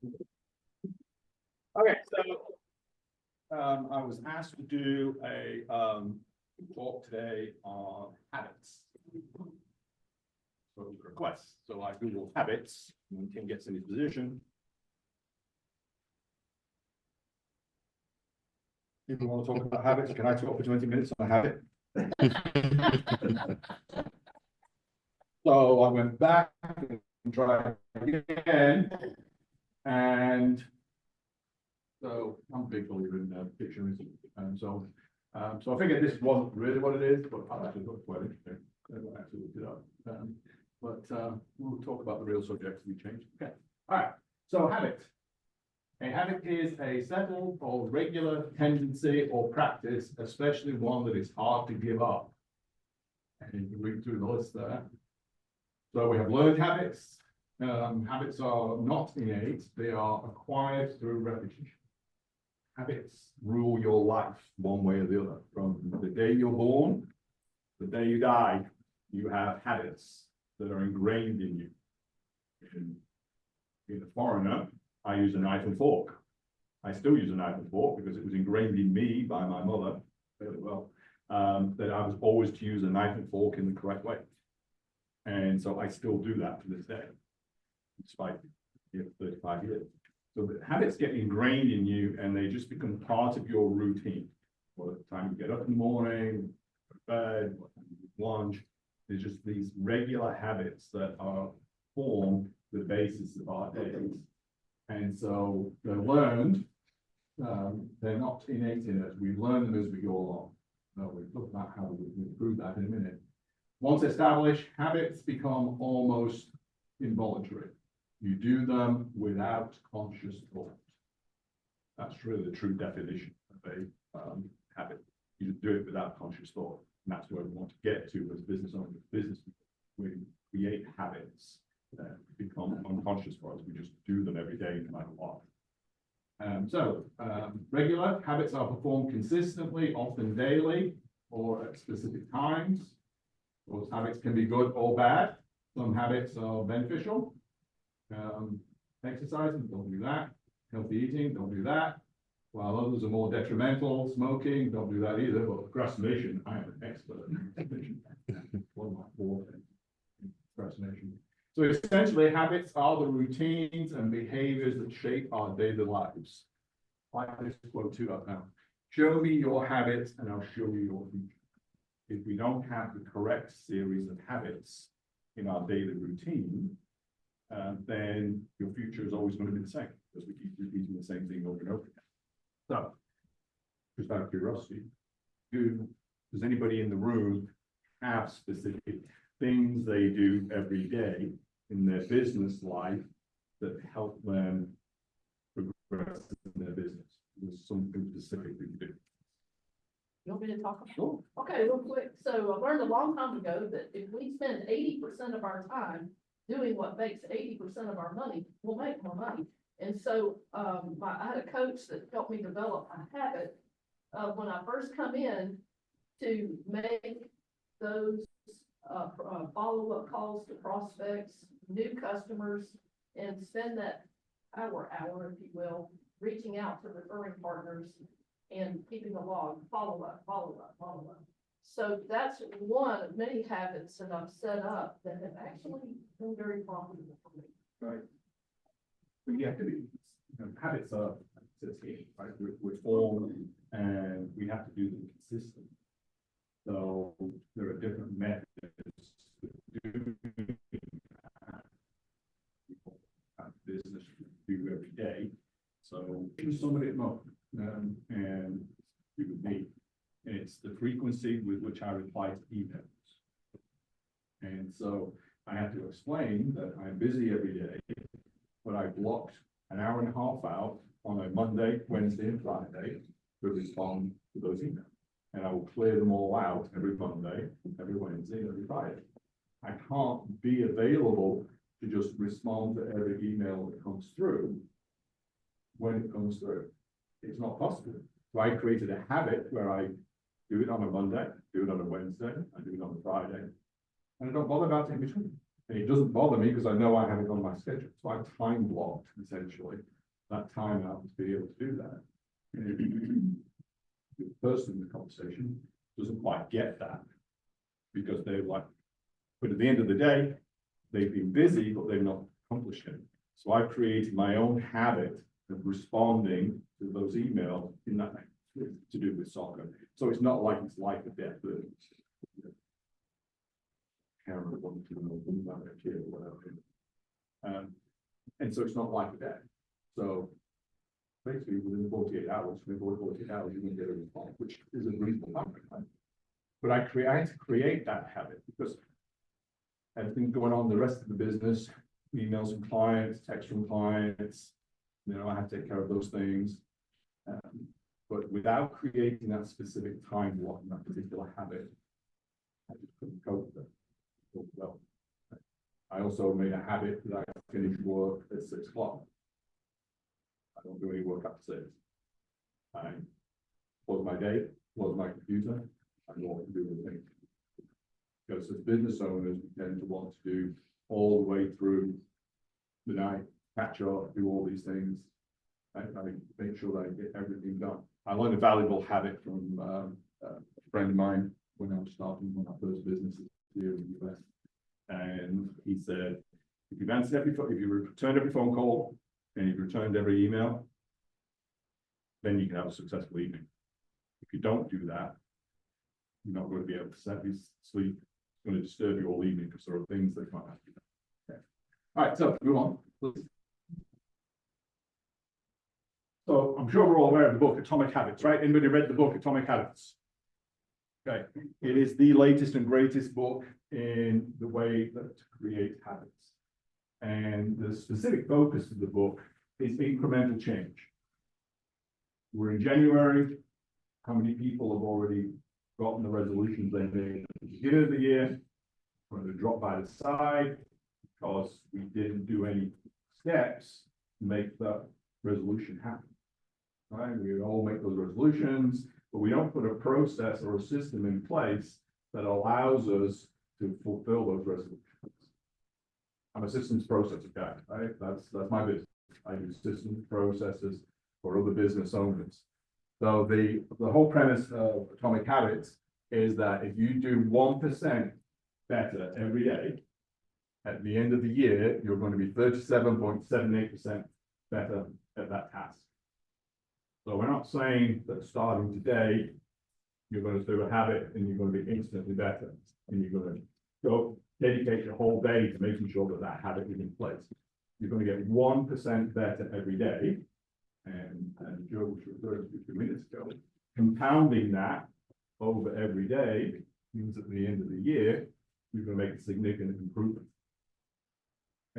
Okay, so I was asked to do a talk today on habits. So it was a request. So I Googled habits, and when Tim gets in his position. People want to talk about habits. Can I talk for 20 minutes on a habit? So I went back and tried again, and so I'm a big believer in dictionaries, and so I figured this wasn't really what it is, but I actually thought it was quite interesting. I actually looked it up, but we'll talk about the real subjects we changed. Okay, all right. So habit. A habit is a settled or regular tendency or practice, especially one that is hard to give up. And you can read through the list there. So we have learned habits. Habits are not innate, they are acquired through repetition. Habits rule your life one way or the other. From the day you're born, the day you die, you have habits that are ingrained in you. In a foreigner, I use a knife and fork. I still use a knife and fork because it was ingrained in me by my mother fairly well, that I was always to use a knife and fork in the correct way. And so I still do that to this day, despite 35 years. So the habits get ingrained in you and they just become part of your routine. By the time you get up in the morning, go to bed, what time you eat lunch, there's just these regular habits that are form the basis of our days. And so they're learned, they're not innate in us. We learn them as we go along. So we'll talk about how we improve that in a minute. Once established, habits become almost involuntary. You do them without conscious thought. That's really the true definition of a habit. You just do it without conscious thought. And that's where we want to get to as business owners. Business, we create habits that become unconscious for us. We just do them every day, no matter what. Regular habits are performed consistently, often daily, or at specific times. Those habits can be good or bad. Some habits are beneficial. Exercising, don't do that. Healthy eating, don't do that. While others are more detrimental. Smoking, don't do that either. But procrastination, I am an expert in procrastination. One of my four things. Procrastination. So essentially, habits are the routines and behaviors that shape our daily lives. Like this quote too up now. Show me your habits and I'll show you your future. If we don't have the correct series of habits in our daily routine, then your future is always going to be the same because we keep repeating the same thing over and over again. So, just out of curiosity, does anybody in the room have specific things they do every day in their business life that help them progress in their business? There's something specific that you do. You want me to talk about? Sure. Okay, real quick. So I learned a long time ago that if we spend 80% of our time doing what makes 80% of our money, we'll make more money. And so I had a coach that helped me develop a habit of when I first come in to make those follow-up calls to prospects, new customers, and spend that hour, if you will, reaching out to referring partners and keeping a log, follow up. So that's one of many habits that I've set up that have actually been very profitable for me. Right. But yeah, habits are right? We're formed and we have to do them consistently. So there are different methods to do business do every day. So choose somebody at the moment, and it would be, and it's the frequency with which I reply to emails. And so I have to explain that I'm busy every day, but I blocked an hour and a half out on a Monday, Wednesday, and Friday to respond to those emails. And I will clear them all out every Monday, every Wednesday, and every Friday. I can't be available to just respond to every email that comes through when it comes through. It's not possible. So I created a habit where I do it on a Monday, do it on a Wednesday, I do it on a Friday, and I don't bother about it in between. And it doesn't bother me because I know I have it on my schedule. So I've time blocked essentially that time out to be able to do that. The person in the conversation doesn't quite get that because they're like, but at the end of the day, they've been busy, but they've not accomplished it. So I've created my own habit of responding to those emails in that to do with soccer. So it's not like it's life or death. Karen wanted to know about their kid or whatever. And so it's not life or death. So basically within 48 hours, you're going to get a response, which is a reasonable time. But I had to create that habit because everything going on in the rest of the business, emails from clients, texts from clients, I have to take care of those things. But without creating that specific time block and that particular habit, I just couldn't cope with it. Well, I also made a habit that I finish work at 6 o'clock. I don't do any work after 6. I close my day, close my computer, and go on to do the thing. Because as business owners, we tend to want to do all the way through the night, catch up, do all these things. I make sure that I get everything done. I learned a valuable habit from a friend of mine when I was starting one of my first businesses here in the US. And he said, if you've answered every phone, if you returned every phone call and you've returned every email, then you can have a successful evening. If you don't do that, you're not going to be able to sleep. It's going to disturb you all evening because there are things that can't have to be done. Okay. All right, so move on, please. So I'm sure we're all aware of the book Atomic Habits, right? Anybody read the book Atomic Habits? Okay, it is the latest and greatest book in the way that to create habits. And the specific focus of the book is incremental change. We're in January. How many people have already gotten the resolutions they made at the beginning of the year? We're going to drop by the side because we didn't do any steps to make that resolution happen. Right? We all make those resolutions, but we don't put a process or a system in place that allows us to fulfill those resolutions. I'm a systems process guy, right? That's my business. I do systems processes for other business owners. So the whole premise of Atomic Habits is that if you do 1% better every day, at the end of the year, you're going to be 37.78% better at that task. So we're not saying that starting today, you're going to do a habit and you're going to be instantly better. And you're going to go dedicate your whole day to making sure that that habit is in place. You're going to get 1% better every day. And Joe was referring to a few minutes ago. Compounding that over every day means at the end of the year, you're going to make a significant improvement.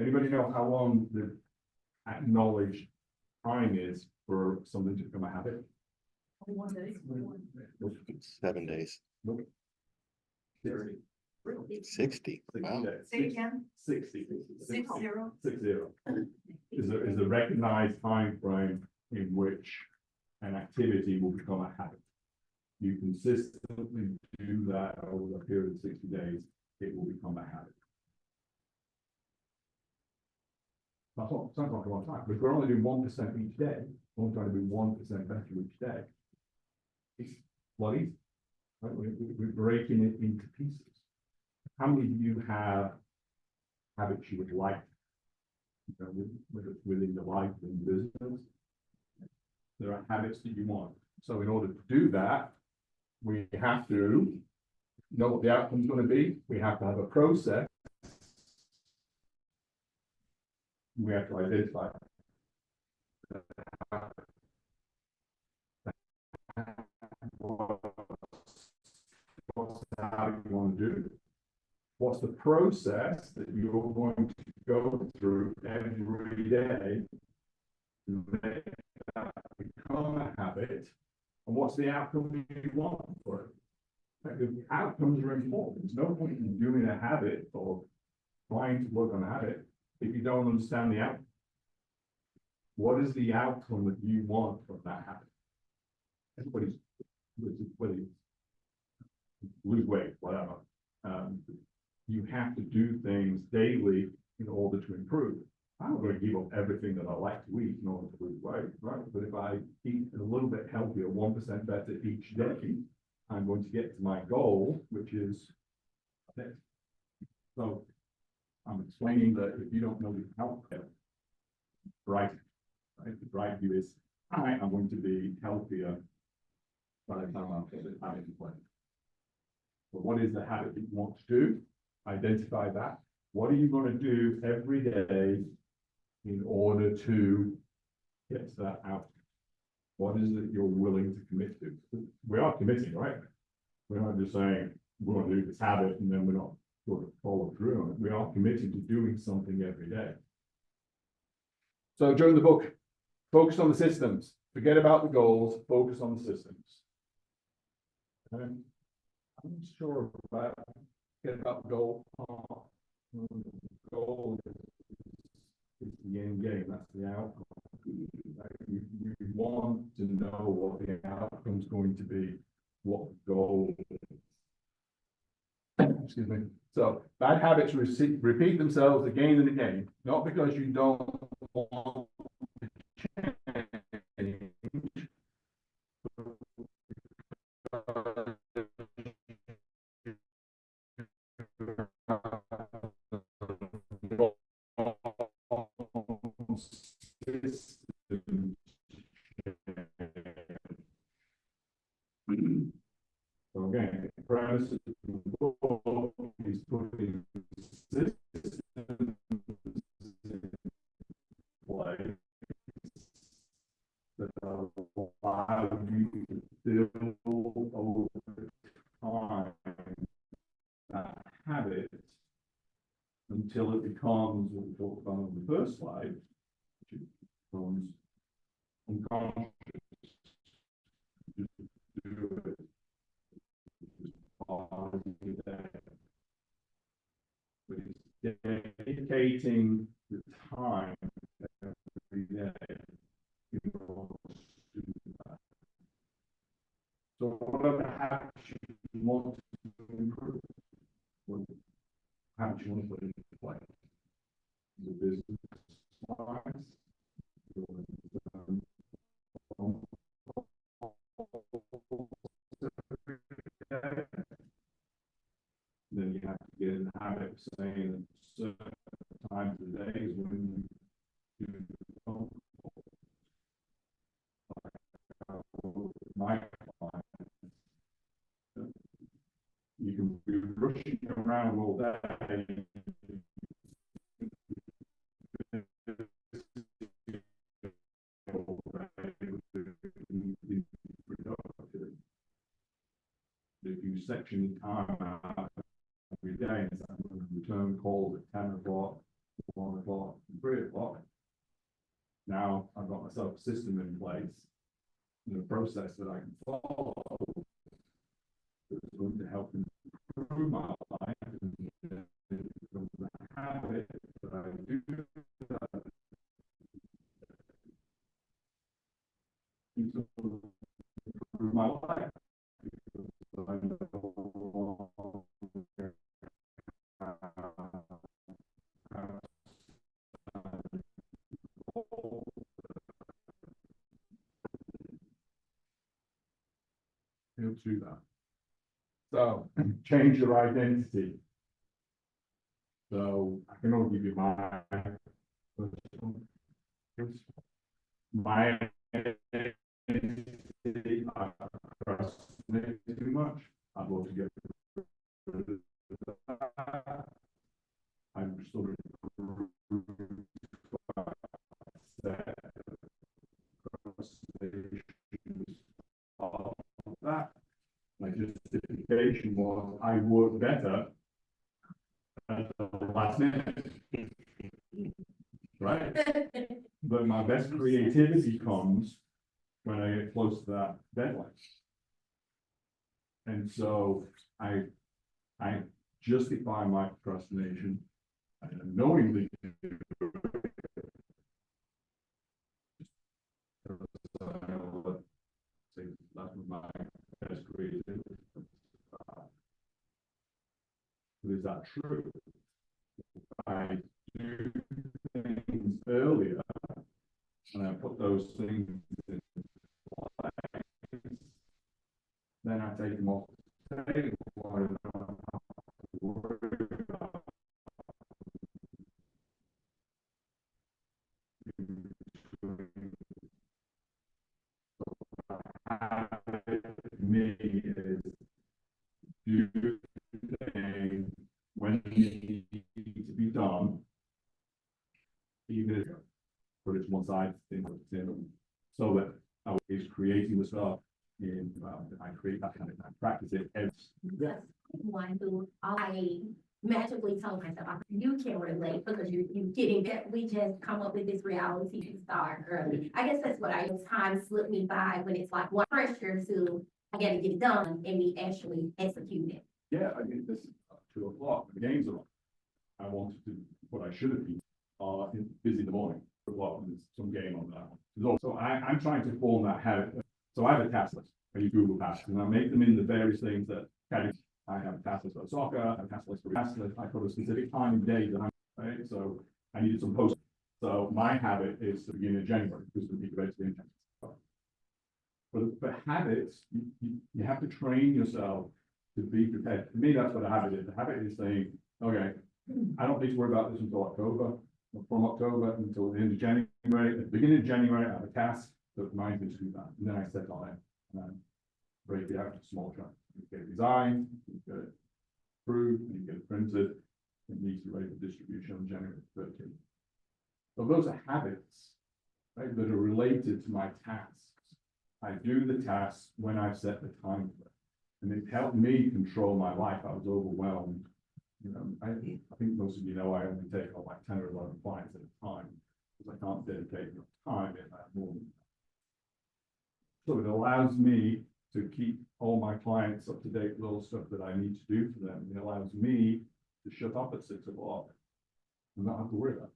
Anybody know how long the acknowledged time is for something to become a habit? 1 day. 7 days. Nope. 60. Wow. Say again. 60. 60. 60 is a recognized time frame in which an activity will become a habit. You consistently do that over a period of 60 days, it will become a habit. That's not, sounds like a long time, but if we're only doing 1% each day, we're trying to do 1% better each day. It's a lot easier. Right? We're breaking it into pieces. How many of you have habits you would like, within your life and business? There are habits that you want. So in order to do that, we have to know what the outcome is going to be. We have to have a process. We have to identify what's the habit you want to do. What's the process that you're going to go through every day to make that become a habit, and what's the outcome you want for it? Like, the outcomes are important. There's no point in doing a habit or trying to work on a habit if you don't understand the outcome. What is the outcome that you want from that habit? Everybody's, whether you lose weight, whatever. you have to do things daily in order to improve. I'm not going to give up everything that I like to eat in order to lose weight, right? But if I eat a little bit healthier, 1% better each day, I'm going to get to my goal, which is this. So I'm explaining that if you don't know the outcome, right? The bright view is I am going to be healthier by the time I'm having to play. But what is the habit that you want to do? Identify that. What are you going to do every day in order to get to that outcome? What is it you're willing to commit to? We are committing, right? We're not just saying we're going to do this habit and then we're not sort of follow through on it. We are committed to doing something every day. So during the book, focus on the systems. Forget about the goals. Focus on the systems. I'm sure about forget about the goal. The goal is the end game. That's the outcome. You want to know what the outcome is going to be. What the goal is. Excuse me. So bad habits repeat themselves again and again, not because you don't want to change, so again, the premise of the book is putting systems in place that allow you to build over time that habit until it becomes what we talked about on the first slide, which becomes unconscious. Just do it. But it's dedicating the time every day in order to do that. So whatever habits you want to improve, what habits you want to put into play, the business wise, then you have to get in the habit of saying certain times of the day is when you do the phone call. My client, you can be rushing around all day. If you section the time out every day and return calls at 10 o'clock, 1 o'clock, 3 o'clock, now I've got myself a system in place, a process that I can follow that's going to help improve my life and it becomes a habit that I do that improve my life. He'll do that. So change your identity. So I can only give you my identity. I procrastinate too much. I'd love to get rid of that. I'm sort of of that. My justification was I work better at the last minute, right? But my best creativity comes when I get close to that deadline. And so I justify my procrastination and knowingly do it. That was my best creativity. is that true? I do things earlier, and I put those things in place, then I take them off the table. I don't have to worry about me is do things when they need to be done, even if put it to one side, so that I is creating the stuff in, I create that kind of, I practice it every. Yes, one who I magically told myself, you can relate because you're getting that we just come up with this reality to start early. I guess that's what time slipped me by when it's like one pressure to, I gotta get it done and we actually execute it. Yeah, I did this at 2 o'clock, the games are on. I wanted to, what I should have been, busy in the morning, 2 o'clock, and there's some game on that. So I'm trying to form that habit. So I have a task list, I use Google Tasks, and I make them in the various things that I have a task list for soccer, I have a task list for wrestling, I put a specific time and day that I'm, right? So I needed some posts. So my habit is the beginning of January, because the peak of the intent. But habits, you have to train yourself to be prepared. For me, that's what a habit is. The habit is saying, okay, I don't need to worry about this until October, or from October until the end of January. At the beginning of January, I have a task that reminds me to do that. And then I set on it and I break it out into small chunks. You get it designed, you get it approved, you get it printed. It needs to be ready for distribution on January 13th. So those are habits, right, that are related to my tasks. I do the tasks when I've set the time for it. And it helped me control my life. I was overwhelmed. You know, I think most of you know I only take on like 10 or 11 clients at a time because I can't dedicate enough time in that morning. So it allows me to keep all my clients up to date with all the stuff that I need to do for them. It allows me to shut up at 6 o'clock and not have to worry about it.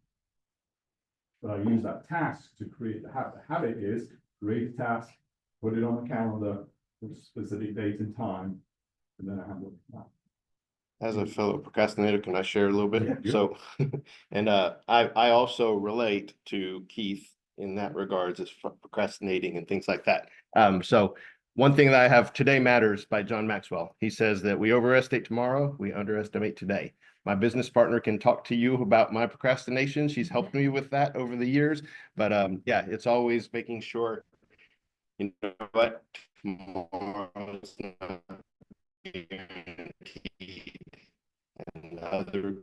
But I use that task to create the habit. The habit is create a task, put it on the calendar with a specific date and time, and then I handle it. As a fellow procrastinator, can I share a little bit? Yeah, yeah. So, and I also relate to Keith in that regards as procrastinating and things like that. So one thing that I have, Today Matters by John Maxwell. He says that we overestimate tomorrow, we underestimate today. My business partner can talk to you about my procrastination. She's helped me with that over the years. But yeah, it's always making sure, you know what, tomorrow's not guaranteed. And other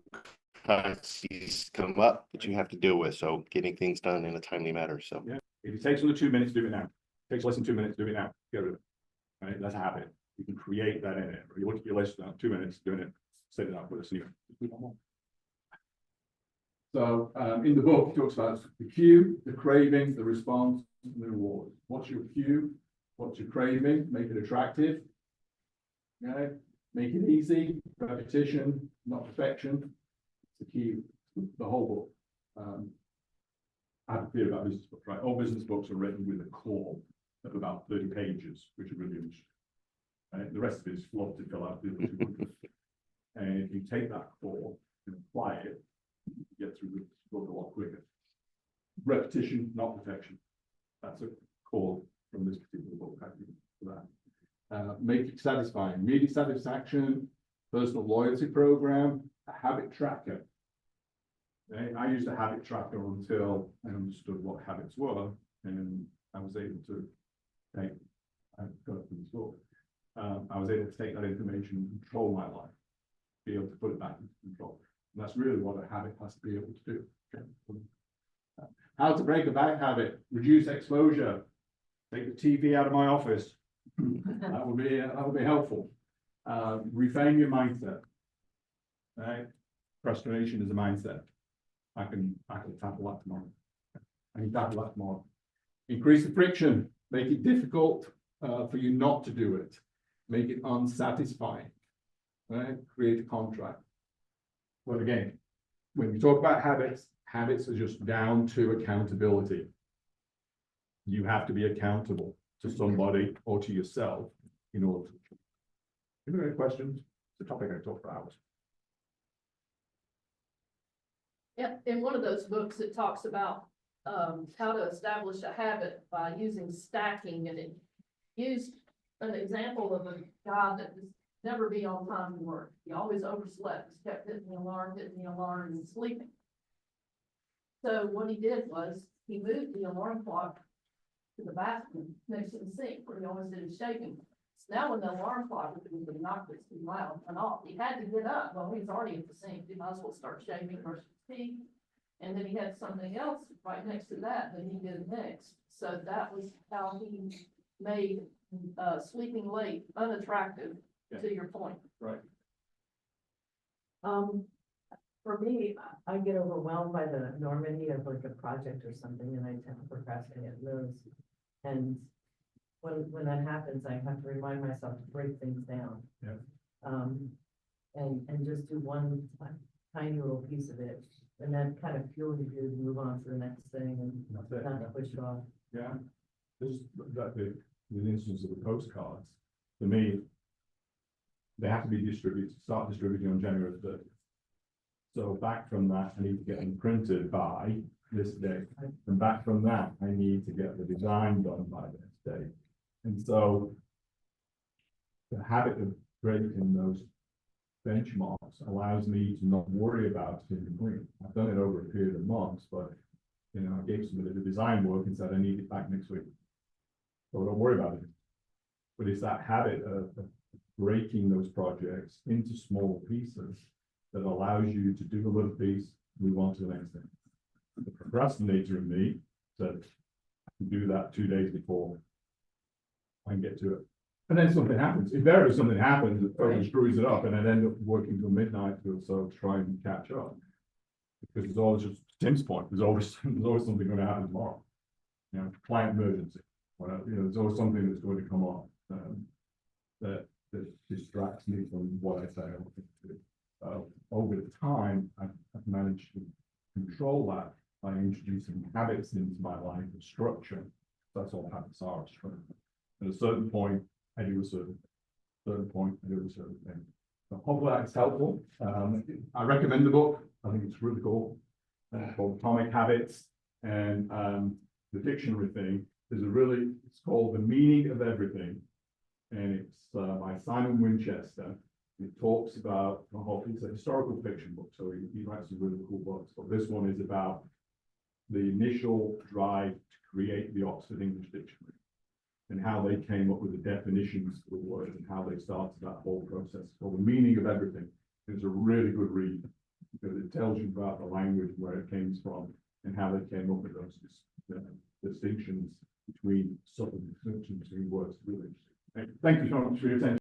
crises come up that you have to deal with. So getting things done in a timely manner. So Yeah. If it takes another 2 minutes, do it now. It takes less than 2 minutes, do it now. Get rid of it. Right? That's a habit. You can create that in it. Or you look at your list, 2 minutes, doing it, set it up with a sneaker. So in the book, he talks about the cue, the craving, the response, and the reward. What's your cue? What's your craving? Make it attractive. Okay. Make it easy, repetition, not perfection. It's the key, the whole book. I have a theory about business books, right? All business books are written with a core of about 30 pages, which are really interesting. Right? The rest of it is fluff to fill out the other 200. And if you take that core and apply it, you get through the book a lot quicker. Repetition, not perfection. That's a core from this particular book. I think for that. Make it satisfying, immediate satisfaction, personal loyalty program, a habit tracker. Okay? I used a habit tracker until I understood what habits were, and I was able to take, I got it from the school. I was able to take that information and control my life, be able to put it back into control. And that's really what a habit has to be able to do. Okay? How to break a bad habit, reduce exposure, take the TV out of my office. That would be helpful. Reframe your mindset. Right? Frustration is a mindset. I can tackle that tomorrow. I can tackle that tomorrow. Increase the friction. Make it difficult for you not to do it. Make it unsatisfying. Right? Create a contract. But again, when we talk about habits, habits are just down to accountability. You have to be accountable to somebody or to yourself in order to. If you have any questions, it's a topic I talk for hours. Yeah, in one of those books, it talks about, how to establish a habit by using stacking, and it used an example of a guy that was never be on time to work. He always overslept, just kept hitting the alarm, and sleeping. So what he did was, he moved the alarm clock to the bathroom next to the sink where he always did his shaving. So now when the alarm clock was obnoxiously loud and off, he had to get up. Well, he was already at the sink. He might as well start shaving, brush his teeth. And then he had something else right next to that he did next. So that was how he made, sleeping late unattractive, to your point. Right. For me, I get overwhelmed by the enormity of like a project or something, and I tend to procrastinate those. And when that happens, I have to remind myself to break things down. Yeah. And just do one tiny little piece of it, and then kind of fuels you to move on to the next thing and That's it. not push off. Yeah. This, that the instance of the postcards, for me, they have to be distributed, start distributing on January 3rd. So back from that, I need to get them printed by this date. And back from that, I need to get the design done by this date. And so the habit of breaking those benchmarks allows me to not worry about it in between. I've done it over a period of months, but you know, I gave somebody the design work and said, I need it back next week. So don't worry about it. But it's that habit of breaking those projects into small pieces that allows you to do a little piece, move on to the next thing. The procrastinator in me said, I can do that 2 days before I can get to it. And then something happens. Invariably something happens that totally screws it up, and I end up working till midnight or so to try and catch up. Because there's always, just Tim's point, there's always something going to happen tomorrow. You know, client emergency, whatever, you know, there's always something that's going to come up that distracts me from what I say I want to do. Over time, I've managed to control that by introducing habits into my life of structure. That's all habits are, structure. At a certain point, I do a certain point, I do a certain thing. So hopefully that's helpful. I recommend the book. I think it's really cool. Called Atomic Habits, and the dictionary thing is it's called The Meaning of Everything, and it's by Simon Winchester. It talks about, it's a historical fiction book, so he writes some really cool books, but this one is about the initial drive to create the Oxford English Dictionary and how they came up with the definitions for the word and how they started that whole process. So The Meaning of Everything is a really good read because it tells you about the language, where it came from, and how they came up with those distinctions between subtle distinctions between words. Really interesting. Thank you so much for your attention.